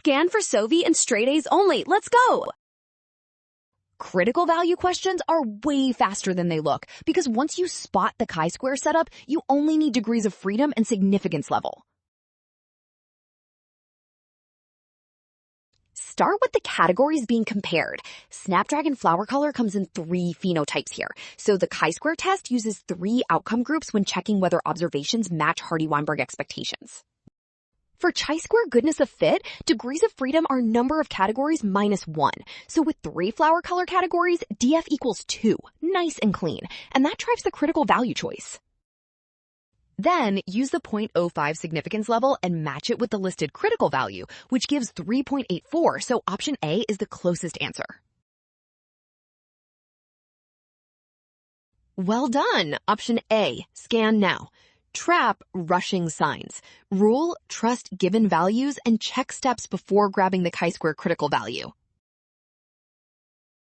Scan for Sovi and straight A's only. Let's go! Critical value questions are way faster than they look because once you spot the chi-square setup, you only need degrees of freedom and significance level. Start with the categories being compared. Snapdragon flower color comes in 3 phenotypes here. So the chi-square test uses 3 outcome groups when checking whether observations match Hardy-Weinberg expectations. For chi-square goodness of fit, degrees of freedom are number of categories minus 1. So with 3 flower color categories, DF equals 2. Nice and clean. And that drives the critical value choice. Then use the 0.05 significance level and match it with the listed critical value, which gives 3.84, so option A is the closest answer. Well done! Option A, scan now. Trap, rushing signs. Rule, trust given values, and check steps before grabbing the chi-square critical value.